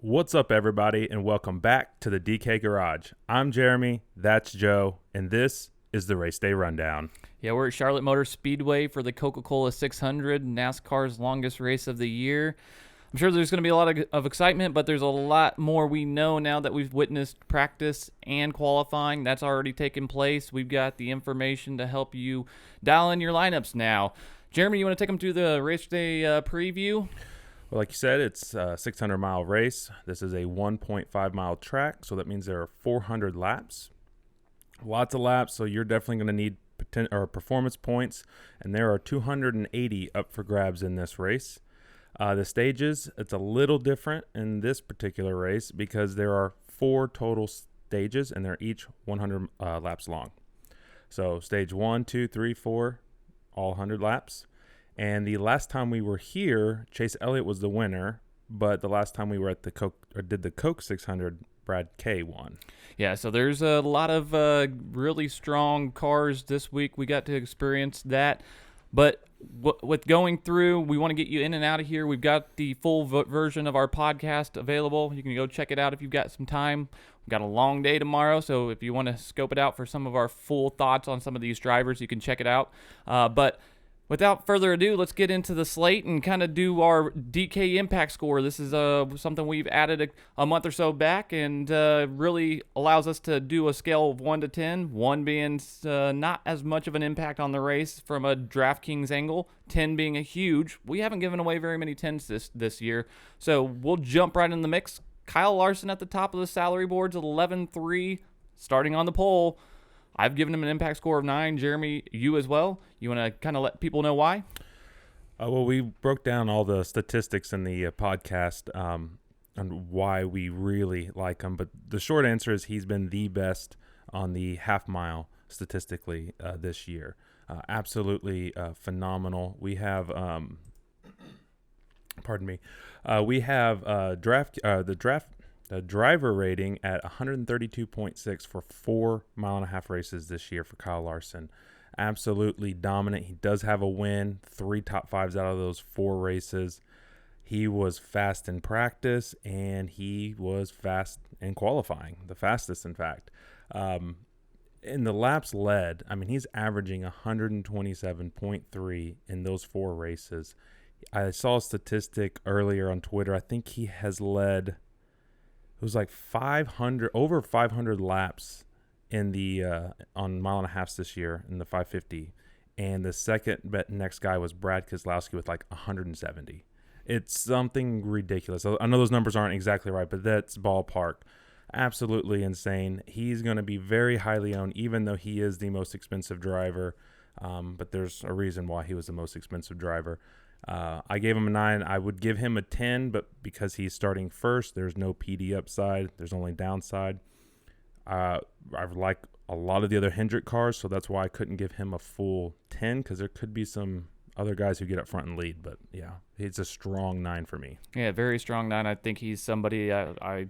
What's up, everybody, and welcome back to the DK Garage. I'm Jeremy, that's Joe, and this is the Race Day Rundown. Yeah, we're at Charlotte Motor Speedway for the Coca-Cola 600, NASCAR's longest race of the year. I'm sure there's going to be a lot of excitement, but there's a lot more we know now that we've witnessed practice and qualifying. That's already taken place. We've got the information to help you dial in your lineups now. Jeremy, you want to take them through the Race Day preview? Well, like you said, it's a 600-mile race. This is a 1.5-mile track, so that means there are 400 laps. Lots of laps, so you're definitely going to need performance points, and there are 280 up for grabs in this race. The stages, it's a little different in this particular race because there are 4 total stages, and they're each 100 laps long. So stage 1, 2, 3, 4, all 100 laps. And the last time we were here, Chase Elliott was the winner, but the last time we were at the Coke 600, Brad K won. Yeah, so there's a lot of really strong cars this week. We got to experience that. But with going through, we want to get you in and out of here. We've got the full version of our podcast available. You can go check it out if you've got some time. We've got a long day tomorrow, so if you want to scope it out for some of our full thoughts on some of these drivers, you can check it out. But without further ado, let's get into the slate and kind of do our DK impact score. This is something we've added a month or so back and really allows us to do a scale of 1 to 10, 1 being not as much of an impact on the race from a DraftKings angle, 10 being a huge. We haven't given away very many 10s this year, so we'll jump right in the mix. Kyle Larson at the top of the salary boards at 11-3, starting on the pole. I've given him an impact score of 9. Jeremy, you as well? You want to kind of let people know why? Well, we broke down all the statistics in the podcast on why we really like him. But the short answer is he's been the best on the half mile statistically this year. Absolutely phenomenal. We have, we have the driver rating at 132.6 for 4.5-mile races this year for Kyle Larson. Absolutely dominant. He does have a win, 3 top 5s out of those 4 races. He was fast in practice, and he was fast in qualifying, the fastest, in fact. In the laps led, I mean, he's averaging 127.3 in those 4 races. I saw a statistic earlier on Twitter. I think he has led, it was like over 500 laps in the on mile and a half this year in the 550, and the second next guy was Brad Keselowski with like 170. It's something ridiculous. I know those numbers aren't exactly right, but that's ballpark. Absolutely insane. He's going to be very highly owned, even though he is the most expensive driver. But there's a reason why he was the most expensive driver. I gave him a 9. I would give him a 10, but because he's starting first, there's no PD upside. There's only downside. I like a lot of the other Hendrick cars, so that's why I couldn't give him a full 10, because there could be some other guys who get up front and lead. But, yeah, it's a strong 9 for me. Yeah, very strong 9. I think he's somebody I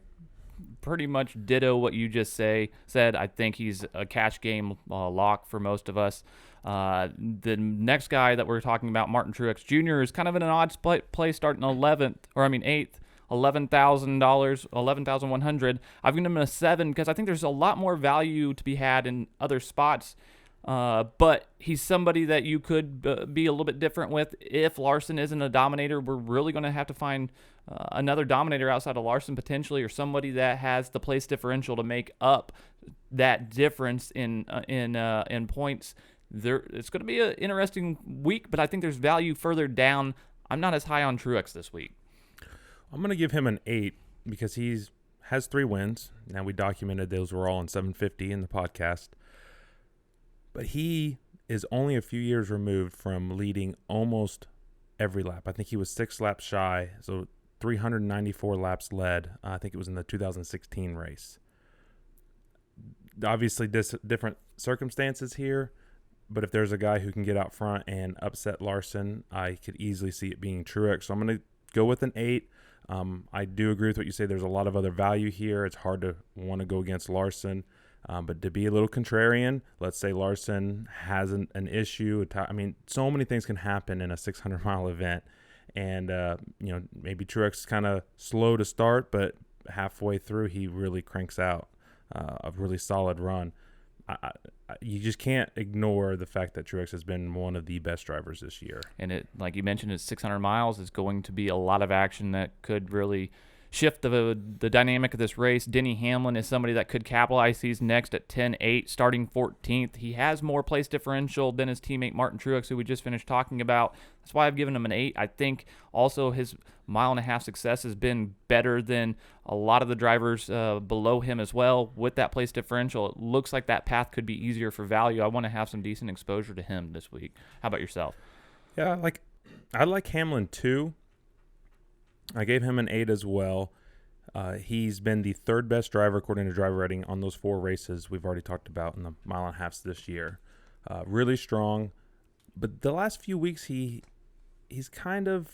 pretty much ditto what you just said. I think he's a cash game lock for most of us. The next guy that we're talking about, Martin Truex Jr., is kind of in an odd place, starting 8th, $11,000, $11,100. I've given him a 7 because I think there's a lot more value to be had in other spots. But he's somebody that you could be a little bit different with. If Larson isn't a dominator, we're really going to have to find another dominator outside of Larson potentially, or somebody that has the place differential to make up that difference in points. It's going to be an interesting week, but I think there's value further down. I'm not as high on Truex this week. I'm going to give him an 8 because he has 3 wins. Now, we documented those were all in 750 in the podcast. But he is only a few years removed from leading almost every lap. I think he was 6 laps shy, so 394 laps led. I think it was in the 2016 race. Obviously, different circumstances here, but if there's a guy who can get out front and upset Larson, I could easily see it being Truex. So I'm going to go with an 8. I do agree with what you say. There's a lot of other value here. It's hard to want to go against Larson. But to be a little contrarian, let's say Larson has an issue. I mean, so many things can happen in a 600-mile event, And, maybe Truex kind of slow to start, but halfway through he really cranks out a really solid run. You just can't ignore the fact that Truex has been one of the best drivers this year. And it, like you mentioned, it's 600 miles. It's going to be a lot of action that could really shift the dynamic of this race. Denny Hamlin is somebody that could capitalize. He's next at 10-8, starting 14th. He has more place differential than his teammate Martin Truex, who we just finished talking about. That's why I've given him an 8. I think also his mile-and-a-half success has been better than a lot of the drivers below him as well. With that place differential, it looks like that path could be easier for value. I want to have some decent exposure to him this week. How about yourself? Yeah, I like Hamlin too. I gave him an 8 as well. He's been the third best driver according to driver rating on those 4 races we've already talked about in the mile-and-a-halves this year. Really strong. But the last few weeks he's kind of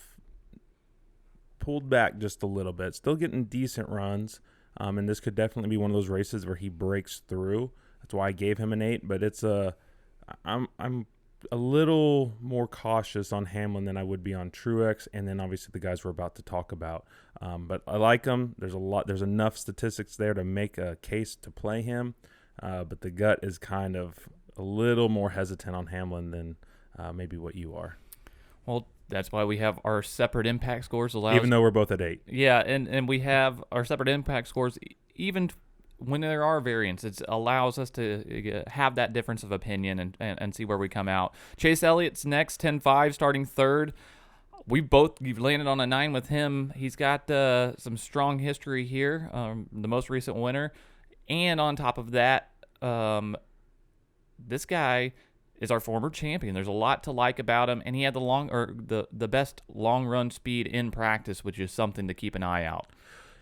pulled back just a little bit. Still getting decent runs. And this could definitely be one of those races where he breaks through. That's why I gave him an 8. But I'm a little more cautious on Hamlin than I would be on Truex, and then obviously the guys we're about to talk about. But I like him. There's enough statistics there to make a case to play him. But the gut is kind of a little more hesitant on Hamlin than maybe what you are. Well, that's why we have our separate impact scores. Even though we're both at 8. Yeah, and we have our separate impact scores even when there are variants. It allows us to have that difference of opinion and see where we come out. Chase Elliott's next, 10-5, starting 3rd. You've landed on a 9 with him. He's got some strong history here, the most recent winner. And on top of that, this guy is our former champion. There's a lot to like about him, and he had the best long run speed in practice, which is something to keep an eye out.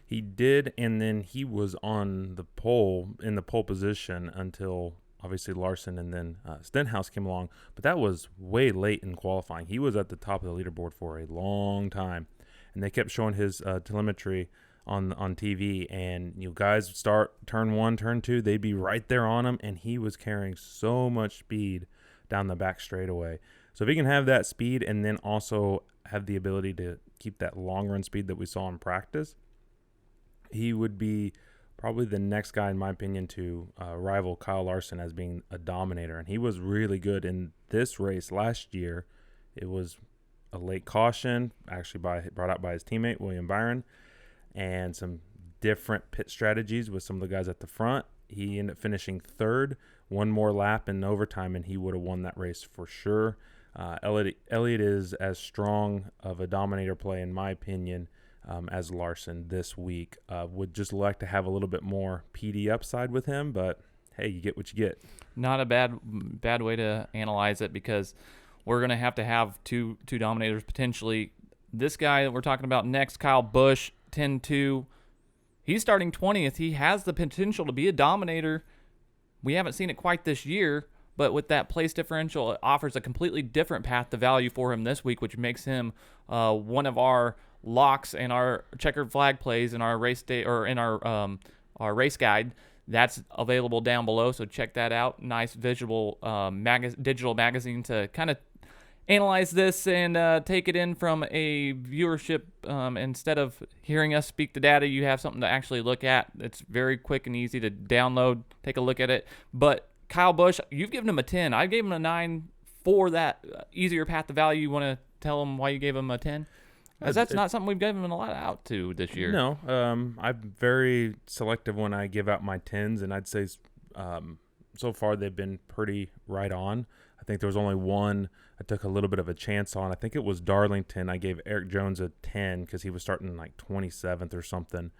He did, and then he was in the pole position until obviously Larson and then Stenhouse came along. But that was way late in qualifying. He was at the top of the leaderboard for a long time, and they kept showing his telemetry on TV. And guys start turn 1, turn 2, they'd be right there on him, and he was carrying so much speed down the back straightaway. So if he can have that speed and then also have the ability to keep that long run speed that we saw in practice, he would be probably the next guy, in my opinion, to rival Kyle Larson as being a dominator. And he was really good in this race last year. It was a late caution, actually brought out by his teammate, William Byron, and some different pit strategies with some of the guys at the front. He ended up finishing 3rd, one more lap in overtime, and he would have won that race for sure. Elliott is as strong of a dominator play, in my opinion, as Larson this week. Would just like to have a little bit more PD upside with him, but hey, you get what you get. Not a bad way to analyze it, because we're going to have two dominators potentially. This guy that we're talking about next, Kyle Busch, 10-2. He's starting 20th. He has the potential to be a dominator. We haven't seen it quite this year, but with that place differential, it offers a completely different path to value for him this week, which makes him one of our locks and our checkered flag plays in our race day, or in our race guide. That's available down below, so check that out. Nice visual digital magazine to kind of analyze this and take it in from a viewership. Instead of hearing us speak the data, you have something to actually look at. It's very quick and easy to download. Take a look at it. But Kyle Busch, you've given him a 10. I gave him a 9 for that easier path to value. You want to tell him why you gave him a 10? Because that's not something we've given him a lot out to this year. No, I'm very selective when I give out my 10s, and I'd say so far they've been pretty right on. I think there was only one I took a little bit of a chance on. I think it was Darlington. I gave Erik Jones a 10 because he was starting like 27th or something.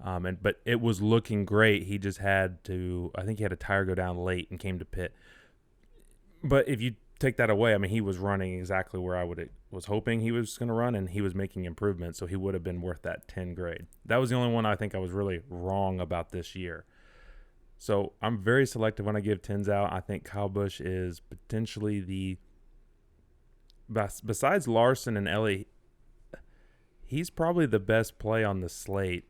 But it was looking great. He just had to, I think he had a tire go down late and came to pit. But if you take that away, I mean, he was running exactly where I was hoping he was going to run, and he was making improvements, so he would have been worth that 10 grade. That was the only one I think I was really wrong about this year. So I'm very selective when I give 10s out. I think Kyle Busch is potentially besides Larson and Elliott, he's probably the best play on the slate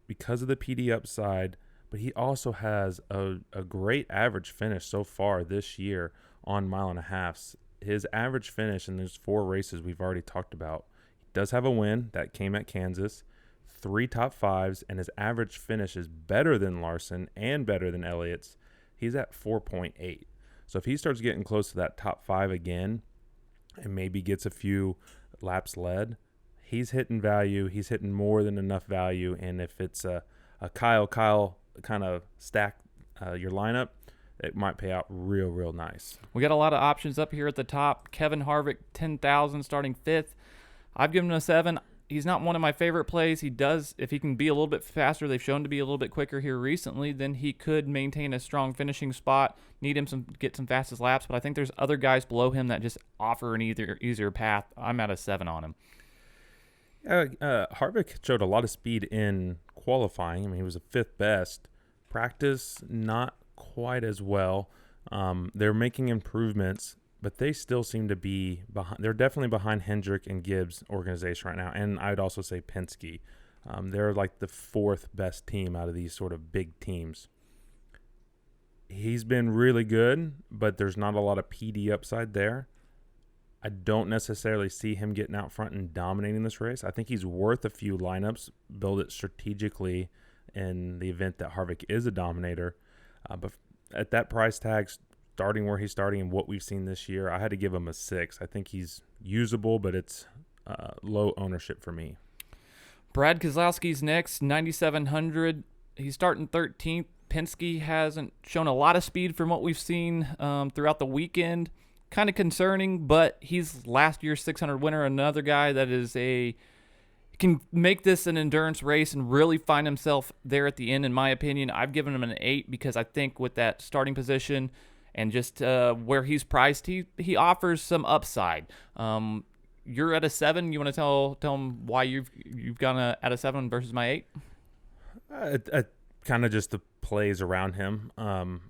because of the PD upside, but he also has a great average finish so far this year on mile and a halves. His average finish in those 4 races we've already talked about, does have a win that came at Kansas, 3 top 5s, and his average finish is better than Larson and better than Elliott's. He's at 4.8. So if he starts getting close to that top 5 again and maybe gets a few laps led, he's hitting value. He's hitting more than enough value. And if it's a Kyle kind of stack your lineup, it might pay out real nice. We got a lot of options up here at the top. Kevin Harvick, 10,000, starting 5th. I've given him a 7. He's not one of my favorite plays. He does, if he can be a little bit faster, they've shown to be a little bit quicker here recently, then he could maintain a strong finishing spot. Need him get some fastest laps, but I think there's other guys below him that just offer an easier path. I'm at a 7 on him. Harvick showed a lot of speed in qualifying. I mean, he was a 5th best. Practice, not quite as well. They're making improvements, but they still seem to be behind. They're definitely behind Hendrick and Gibbs' organization right now, and I'd also say Penske. They're like the 4th best team out of these sort of big teams. He's been really good, but there's not a lot of PD upside there. I don't necessarily see him getting out front and dominating this race. I think he's worth a few lineups, build it strategically in the event that Harvick is a dominator. But at that price tag, starting where he's starting and what we've seen this year, I had to give him a 6. I think he's usable, but it's low ownership for me. Brad Keselowski's next, 9,700. He's starting 13th. Penske hasn't shown a lot of speed from what we've seen throughout the weekend. Kind of concerning, but he's last year's 600 winner, another guy that can make this an endurance race and really find himself there at the end, in my opinion. I've given him an 8 because I think with that starting position and just where he's priced, he offers some upside. You're at a 7. You want to tell him why you've gone at a 7 versus my 8? Kind of just the plays around him.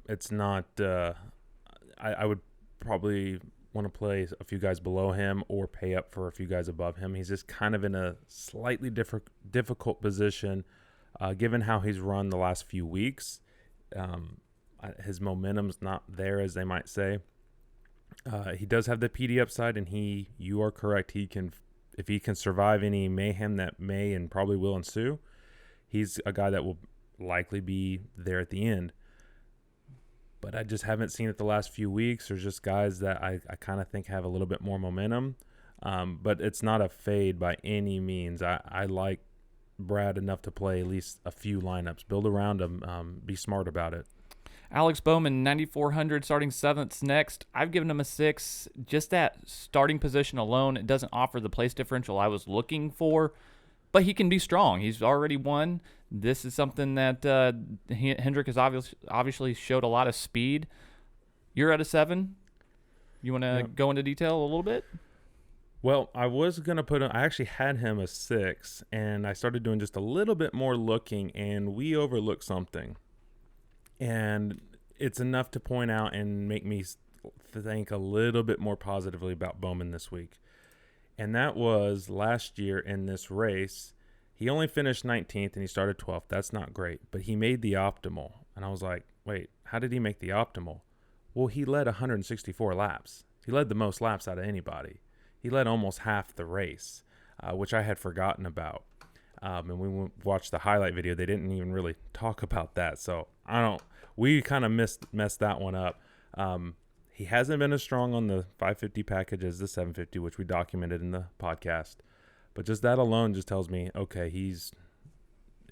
It's not. I would probably want to play a few guys below him or pay up for a few guys above him. He's just kind of in a slightly difficult position, given how he's run the last few weeks. His momentum's not there, as they might say. He does have the PD upside, and you are correct. If he can survive any mayhem that may and probably will ensue, he's a guy that will likely be there at the end. But I just haven't seen it the last few weeks. There's just guys that I kind of think have a little bit more momentum. But it's not a fade by any means. I like Brad enough to play at least a few lineups. Build around him. Be smart about it. Alex Bowman, 9,400, starting 7th next. I've given him a 6. Just that starting position alone, it doesn't offer the place differential I was looking for. But he can be strong. He's already won. This is something that Hendrick has obviously showed a lot of speed. You're at a 7. You want to go into detail a little bit? Well, I was going to I actually had him a 6, and I started doing just a little bit more looking, and we overlooked something. And it's enough to point out and make me think a little bit more positively about Bowman this week. And that was last year in this race. He only finished 19th and he started 12th. That's not great, but he made the optimal. And I was like, wait, how did he make the optimal? Well, he led 164 laps. He led the most laps out of anybody. He led almost half the race, which I had forgotten about. And we watched the highlight video. They didn't even really talk about that. So we kind of messed that one up. He hasn't been as strong on the 550 package as the 750, which we documented in the podcast. But just that alone just tells me, okay,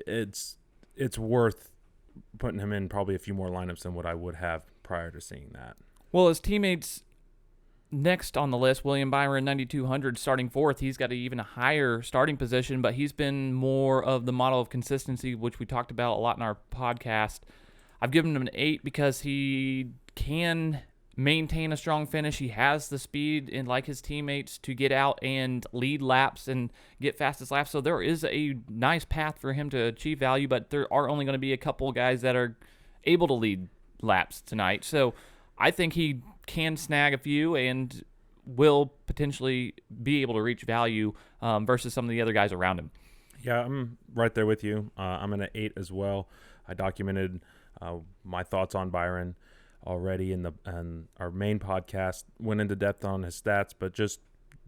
it's worth putting him in probably a few more lineups than what I would have prior to seeing that. Well, his teammates next on the list, William Byron, 9,200, starting 4th. He's got an even higher starting position, but he's been more of the model of consistency, which we talked about a lot in our podcast. I've given him an 8 because he can maintain a strong finish. He has the speed and like his teammates to get out and lead laps and get fastest laps. So there is a nice path for him to achieve value, but there are only going to be a couple guys that are able to lead laps tonight. So I think he can snag a few and will potentially be able to reach value versus some of the other guys around him. Yeah, I'm right there with you. I'm in an 8 as well. I documented my thoughts on Byron already in our main podcast, went into depth on his stats, but just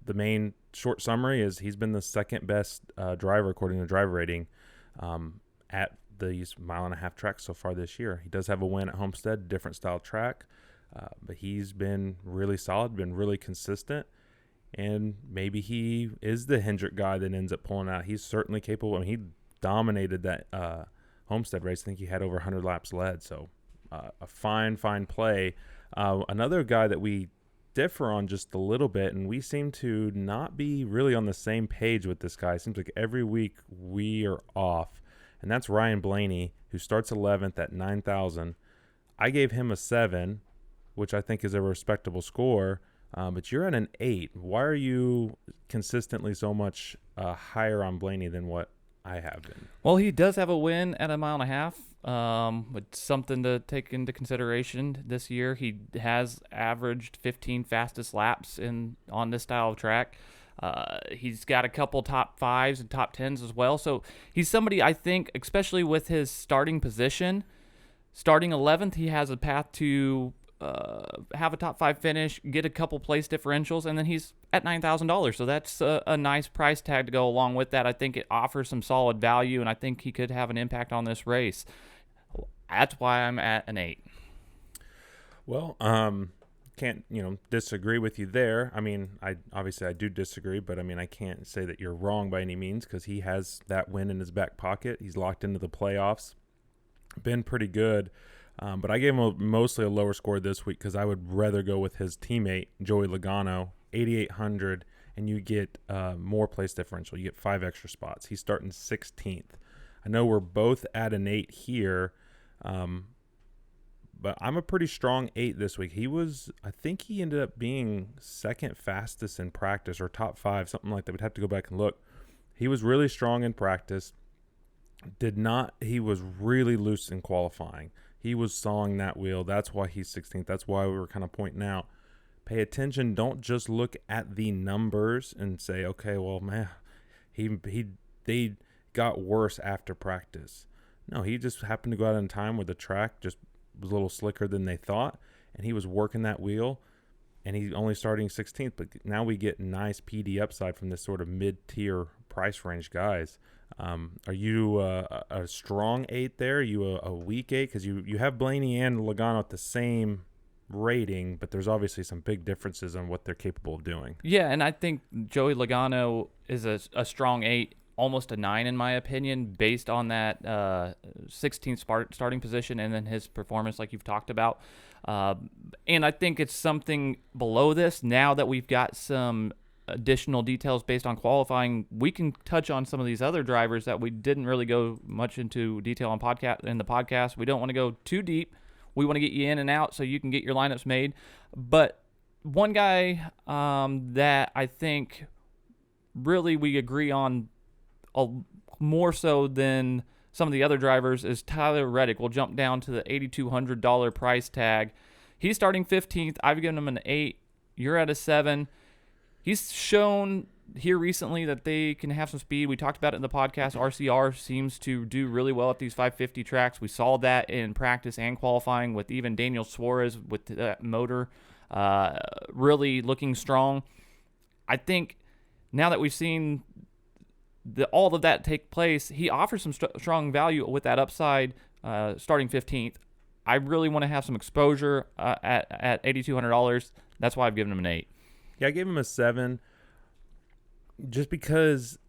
the main short summary is he's been the second best driver according to driver rating at these 1.5-mile tracks so far this year. He does have a win at Homestead, different style track, but he's been really solid, been really consistent, and maybe he is the Hendrick guy that ends up pulling out. He's certainly capable. I mean, he dominated that Homestead race. I think he had over 100 laps led, so a fine play. Another guy that we differ on just a little bit, and we seem to not be really on the same page with this guy. It seems like every week we are off, and that's Ryan Blaney, who starts 11th at 9,000. I gave him a 7, which I think is a respectable score, but you're at an 8. Why are you consistently so much higher on Blaney than what I have been? Well, he does have a win at 1.5 miles. It's something to take into consideration this year. He has averaged 15 fastest laps on this style of track. He's got a couple top 5s and top 10s as well. So he's somebody, I think, especially with his starting position, starting 11th, he has a path to have a top 5 finish, get a couple place differentials, and then he's at $9,000. So that's a nice price tag to go along with that. I think it offers some solid value, and I think he could have an impact on this race. That's why I'm at an 8. Well, can't disagree with you there. I mean, I do disagree, but I mean, I can't say that you're wrong by any means, because he has that win in his back pocket. He's locked into the playoffs, been pretty good. But I gave him mostly a lower score this week because I would rather go with his teammate, Joey Logano, 8,800, and you get more place differential. You get 5 extra spots. He's starting 16th. I know we're both at an 8 here, but I'm a pretty strong 8 this week. I think he ended up being second fastest in practice, or top 5, something like that. We'd have to go back and look. He was really strong in practice. He was really loose in qualifying. He was sawing that wheel. That's why he's 16th. That's why we were kind of pointing out. Pay attention. Don't just look at the numbers and say, okay, well, man, they got worse after practice. No, he just happened to go out in time where the track just was a little slicker than they thought, and he was working that wheel, and he's only starting 16th. But now we get nice PD upside from this sort of mid-tier price range guys. Are you a strong 8 there? Are you a weak 8? Because you have Blaney and Logano at the same rating, but there's obviously some big differences on what they're capable of doing. Yeah, and I think Joey Logano is a strong 8, almost a 9 in my opinion, based on that 16th starting position and then his performance like you've talked about. And I think it's something below this. Now that we've got some additional details based on qualifying, we can touch on some of these other drivers that we didn't really go much into detail on the podcast. We don't want to go too deep. We want to get you in and out so you can get your lineups made. But one guy that I think really we agree on more so than some of the other drivers is Tyler Reddick. We'll jump down to the $8,200 price tag. He's starting 15th. I've given him an 8. You're at a 7. He's shown here recently that they can have some speed. We talked about it in the podcast. RCR seems to do really well at these 550 tracks. We saw that in practice and qualifying with even Daniel Suarez with that motor really looking strong. I think now that we've seen all of that take place, he offers some strong value with that upside starting 15th. I really want to have some exposure at $8,200. That's why I've given him an 8. Yeah, I gave him a 7 just because,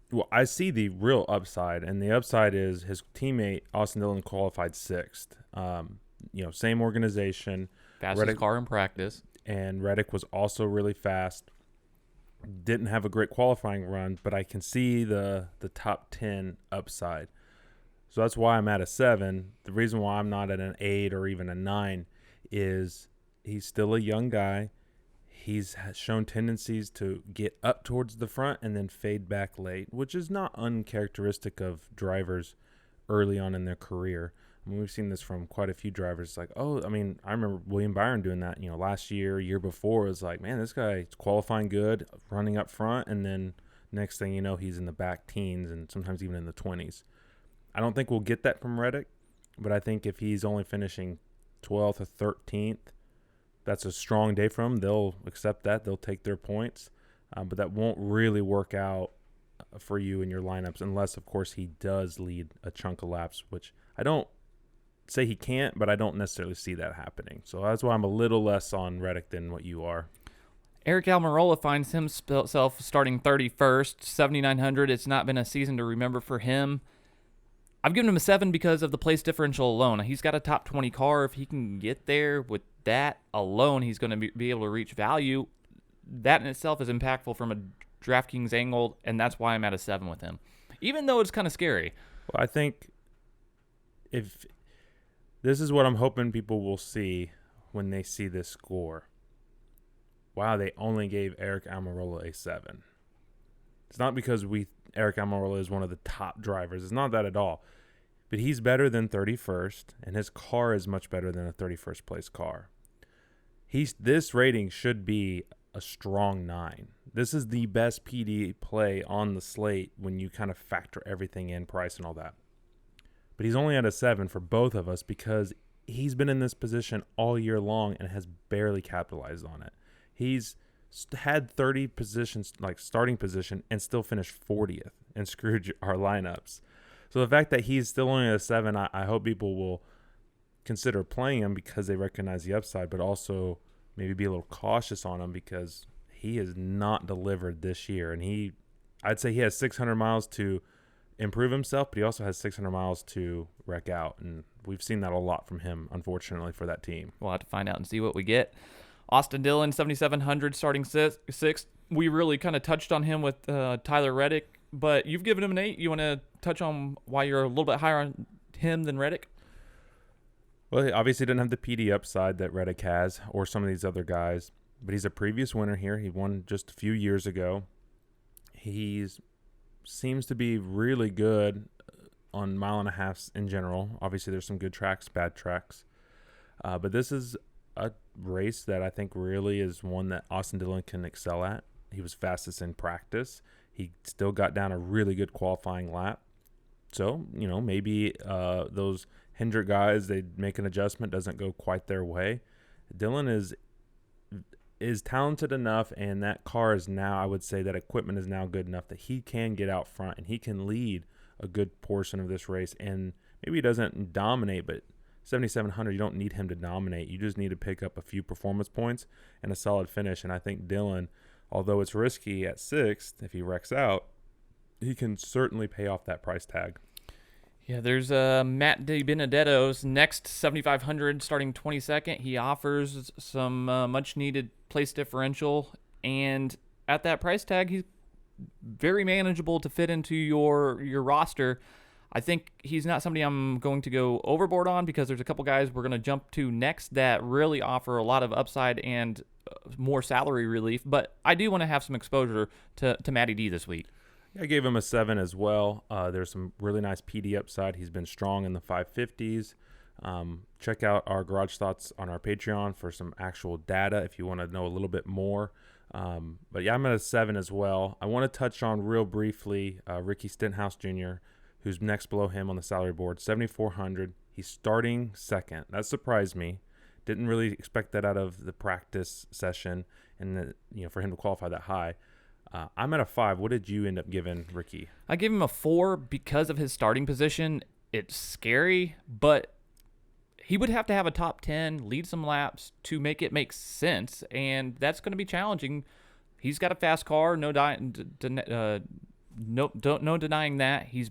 well, I see the real upside, and the upside is his teammate, Austin Dillon, qualified 6th. Same organization. Fastest Reddick, car in practice. And Reddick was also really fast. Didn't have a great qualifying run, but I can see the top 10 upside. So that's why I'm at a 7. The reason why I'm not at an 8 or even a 9 is he's still a young guy. He's shown tendencies to get up towards the front and then fade back late, which is not uncharacteristic of drivers early on in their career. I mean, we've seen this from quite a few drivers. It's like, I remember William Byron doing that, last year before. It was like, man, this guy's qualifying good, running up front, and then next thing you know, he's in the back teens and sometimes even in the 20s. I don't think we'll get that from Reddick, but I think if he's only finishing 12th or 13th, that's a strong day for him. They'll accept that. They'll take their points. but that won't really work out for you in your lineups unless, of course, he does lead a chunk of laps, which I don't say he can't, but I don't necessarily see that happening. So that's why I'm a little less on Reddick than what you are. Erik Amarillo finds himself starting 31st, 7,900. It's not been a season to remember for him. I've given him a 7 because of the place differential alone. He's got a top 20 car. If he can get there with that alone, he's going to be able to reach value. That in itself is impactful from a DraftKings angle, and that's why I'm at a 7 with him, even though it's kind of scary. Well, I think if this is what I'm hoping people will see when they see this score. Wow, they only gave Erik Amarillo a 7. It's not because Erik Amarillo is one of the top drivers. It's not that at all. But he's better than 31st, and his car is much better than a 31st place car. This rating should be a strong 9. This is the best PD play on the slate when you kind of factor everything in, price and all that. But he's only at a 7 for both of us because he's been in this position all year long and has barely capitalized on it. He's had 30 positions, like starting position, and still finished 40th and screwed our lineups. So the fact that he's still only at a 7, I hope people will consider playing him because they recognize the upside, but also maybe be a little cautious on him because he has not delivered this year. And I'd say he has 600 miles to improve himself, but he also has 600 miles to wreck out. And we've seen that a lot from him, unfortunately, for that team. We'll have to find out and see what we get. Austin Dillon, 7,700, starting sixth. We really kind of touched on him with Tyler Reddick, but you've given him an 8. You want to touch on why you're a little bit higher on him than Reddick? Well, he obviously didn't have the PD upside that Reddick has or some of these other guys, but he's a previous winner here. He won just a few years ago. He seems to be really good on mile and a half in general. Obviously, there's some good tracks, bad tracks, but this is a race that I think really is one that Austin Dillon can excel at. He was fastest in practice. He still got down a really good qualifying lap. So, maybe those Hendrick guys, they make an adjustment, doesn't go quite their way. Dillon is talented enough, and that car is now, I would say that equipment is now good enough that he can get out front and he can lead a good portion of this race. And maybe he doesn't dominate, but 7,700, you don't need him to dominate. You just need to pick up a few performance points and a solid finish. And I think Dillon, although it's risky at 6th, if he wrecks out, he can certainly pay off that price tag. Yeah, there's Matt DiBenedetto's next 7,500 starting 22nd. He offers some much-needed place differential, and at that price tag, he's very manageable to fit into your roster. I think he's not somebody I'm going to go overboard on because there's a couple guys we're going to jump to next that really offer a lot of upside and more salary relief, but I do want to have some exposure to Matty D this week. I gave him a 7 as well. There's some really nice PD upside. He's been strong in the 550s. Check out our Garage Thoughts on our Patreon for some actual data if you want to know a little bit more. But yeah, I'm at a 7 as well. I want to touch on real briefly Ricky Stenhouse Jr., who's next below him on the salary board, 7,400. He's starting second. That surprised me. Didn't really expect that out of the practice session, and for him to qualify that high. I'm at a 5. What did you end up giving Ricky? I gave him a 4 because of his starting position. It's scary, but he would have to have a top 10, lead some laps to make it make sense, and that's going to be challenging. He's got a fast car, no denying that. He's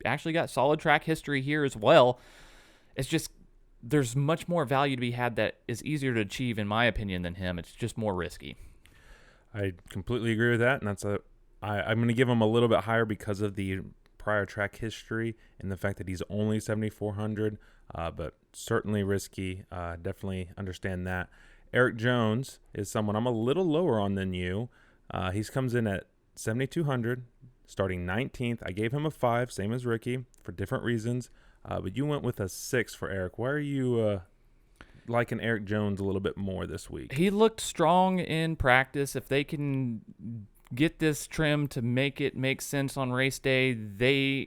actually got solid track history here as well. It's just there's much more value to be had that is easier to achieve, in my opinion, than him. It's just more risky. I completely agree with that, and I'm going to give him a little bit higher because of the prior track history and the fact that he's only 7,400, but certainly risky. Definitely understand that. Erik Jones is someone I'm a little lower on than you. He comes in at 7,200, starting 19th. I gave him a 5, same as Ricky, for different reasons, but you went with a 6 for Erik. Why are you liking Erik Jones a little bit more this week? He looked strong in practice. If they can get this trim to make it make sense on race day,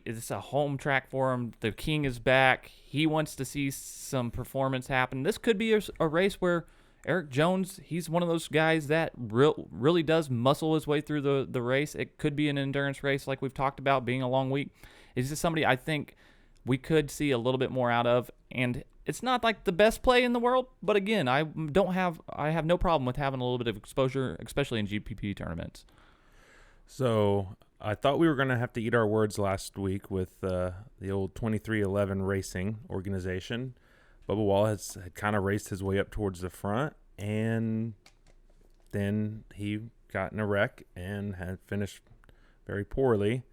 it's a home track for him. The king is back. He wants to see some performance happen. This could be a race where Erik Jones, he's one of those guys that really does muscle his way through the race. It could be an endurance race like we've talked about, being a long week. He's just somebody I think we could see a little bit more out of. And it's not like the best play in the world, but again, I have no problem with having a little bit of exposure, especially in GPP tournaments. So I thought we were going to have to eat our words last week with the old 2311 Racing organization. Bubba Wallace had kind of raced his way up towards the front, and then he got in a wreck and had finished very poorly.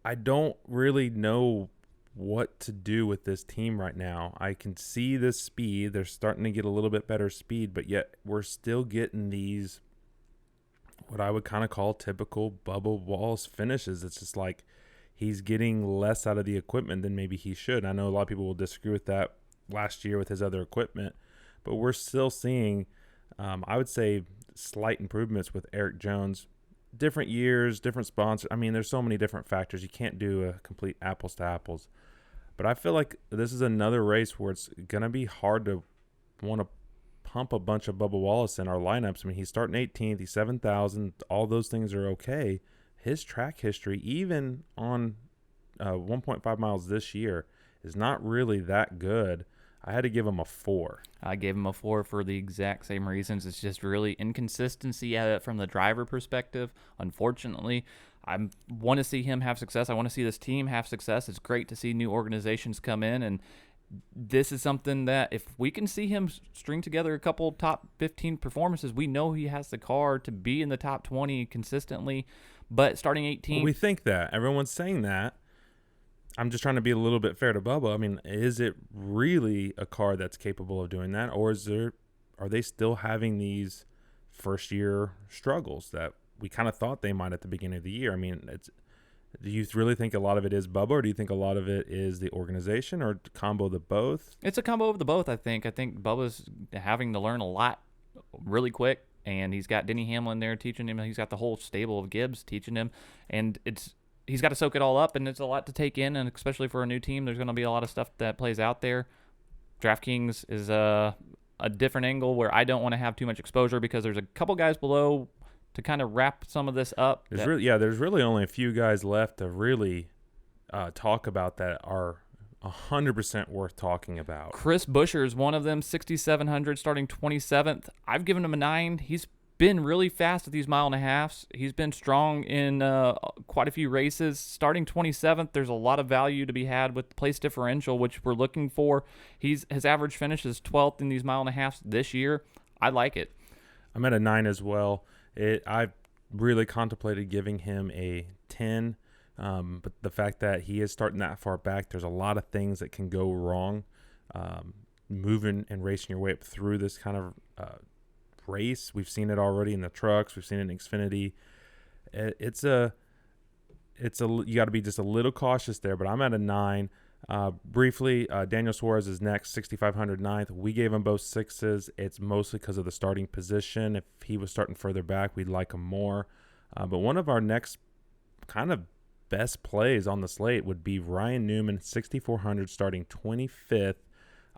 I don't really know what to do with this team right now. I can see the speed. They're starting to get a little bit better speed, but yet we're still getting these, what I would kind of call typical Bubba Wallace finishes. It's just like he's getting less out of the equipment than maybe he should. I know a lot of people will disagree with that last year with his other equipment, but we're still seeing, I would say, slight improvements with Erik Jones. Different years, different sponsors. I mean, there's so many different factors. You can't do a complete apples to apples. But I feel like this is another race where it's going to be hard to want to pump a bunch of Bubba Wallace in our lineups. I mean, he's starting 18th. He's 7,000. All those things are okay. His track history, even on 1.5 miles this year, is not really that good. I had to give him a 4. I gave him a 4 for the exact same reasons. It's just really inconsistency from the driver perspective. Unfortunately, I want to see him have success. I want to see this team have success. It's great to see new organizations come in, and this is something that if we can see him string together a couple top 15 performances, we know he has the car to be in the top 20 consistently. But starting 18th, well, we think that. Everyone's saying that. I'm just trying to be a little bit fair to Bubba. I mean, is it really a car that's capable of doing that, or are they still having these first-year struggles that we kind of thought they might at the beginning of the year? I mean, do you really think a lot of it is Bubba, or do you think a lot of it is the organization, or a combo of the both? It's a combo of the both, I think. I think Bubba's having to learn a lot really quick, and he's got Denny Hamlin there teaching him. He's got the whole stable of Gibbs teaching him, and he's got to soak it all up, and it's a lot to take in, and especially for a new team, there's going to be a lot of stuff that plays out there. DraftKings is a different angle where I don't want to have too much exposure because there's a couple guys below to kind of wrap some of this up. There's really only a few guys left to really talk about that are 100% worth talking about. Chris Buescher is one of them, 6,700, starting 27th. I've given him a 9. He's been really fast at these 1.5 miles. He's been strong in quite a few races. Starting 27th, there's a lot of value to be had with the place differential, which we're looking for. His average finish is 12th in these 1.5 miles this year. I like it. I'm at a 9 as well. I've really contemplated giving him a 10, but the fact that he is starting that far back, there's a lot of things that can go wrong. Moving and racing your way up through this kind of race. We've seen it already in the trucks. We've seen it in Xfinity. You got to be just a little cautious there, but I'm at a 9. Briefly, Daniel Suarez is next, 6,500 9th. We gave him both 6s. It's mostly because of the starting position. If he was starting further back, we'd like him more. But one of our next kind of best plays on the slate would be Ryan Newman, 6,400, starting 25th.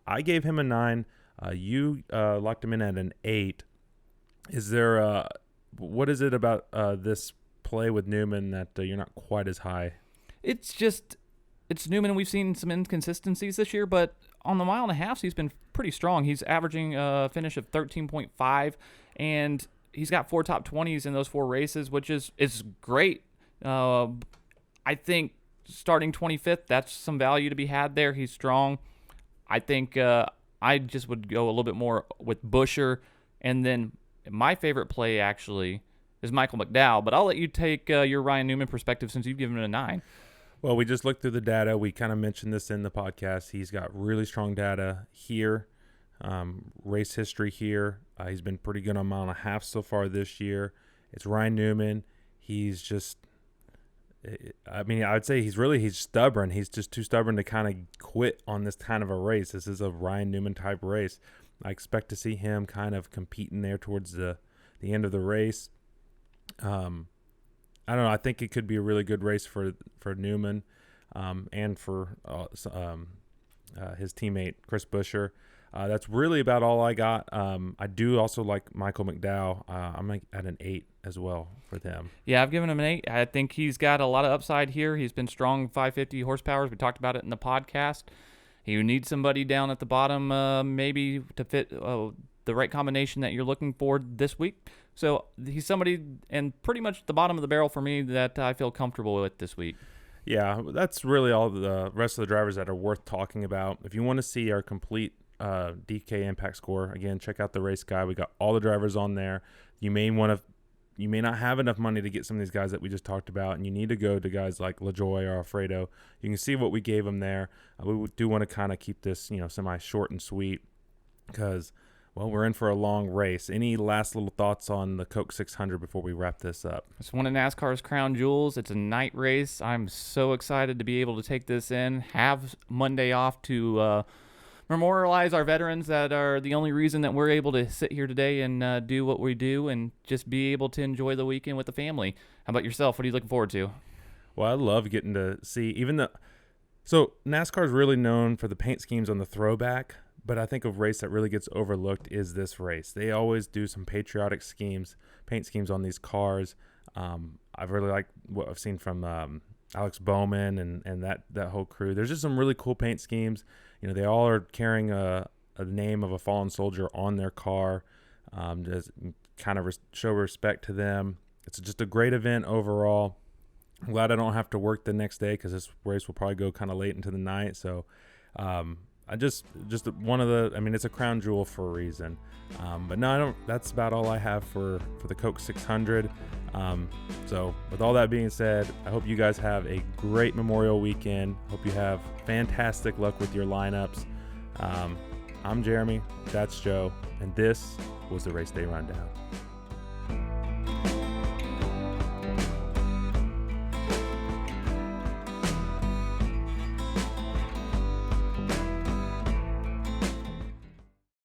I gave him a 9. You locked him in at an 8. Is there what is it about this play with Newman that you're not quite as high? It's Newman. We've seen some inconsistencies this year, but on the 1.5 miles, he's been pretty strong. He's averaging a finish of 13.5, and he's got 4 top 20s in those 4 races, which is great. I think starting 25th, that's some value to be had there. He's strong. I think I just would go a little bit more with Buescher, and then my favorite play actually is Michael McDowell, but I'll let you take your Ryan Newman perspective since you've given it a 9. Well, we just looked through the data. We kind of mentioned this in the podcast. He's got really strong data here, race history here. He's been pretty good on 1.5 miles so far this year. It's Ryan Newman. He's just, I mean, I would say he's stubborn. He's just too stubborn to kind of quit on this kind of a race. This is a Ryan Newman type race. I expect to see him kind of competing there towards the end of the race. I don't know. I think it could be a really good race for Newman and for his teammate Chris Buescher. That's really about all I got. I do also like Michael McDowell. I'm at an 8 as well for them. Yeah, I've given him an 8. I think he's got a lot of upside here. He's been strong 550 horsepower. We talked about it in the podcast. He needs somebody down at the bottom maybe to fit the right combination that you're looking for this week. So he's somebody and pretty much the bottom of the barrel for me that I feel comfortable with this week. Yeah, that's really all the rest of the drivers that are worth talking about. If you want to see our complete DK impact score, again, check out the race guide. We got all the drivers on there. You may not have enough money to get some of these guys that we just talked about, and you need to go to guys like LaJoy or Alfredo. You can see what we gave them there. We do want to kind of keep this, semi-short and sweet because, well, we're in for a long race. Any last little thoughts on the Coke 600 before we wrap this up? It's one of NASCAR's crown jewels. It's a night race. I'm so excited to be able to take this in, have Monday off to memorialize our veterans that are the only reason that we're able to sit here today and do what we do and just be able to enjoy the weekend with the family. How about yourself? What are you looking forward to? Well, I love getting to see so NASCAR is really known for the paint schemes on the throwback, but I think a race that really gets overlooked is this race. They always do some patriotic paint schemes on these cars. I've really liked what I've seen from Alex Bowman and that whole crew. There's just some really cool paint schemes. They all are carrying a name of a fallen soldier on their car, just kind of show respect to them. It's just a great event overall. I'm glad I don't have to work the next day because this race will probably go kind of late into the night. So it's a crown jewel for a reason. But no, that's about all I have for the Coke 600. So with all that being said, I hope you guys have a great Memorial weekend. Hope you have fantastic luck with your lineups. I'm Jeremy, that's Joe, and this was the Race Day Rundown.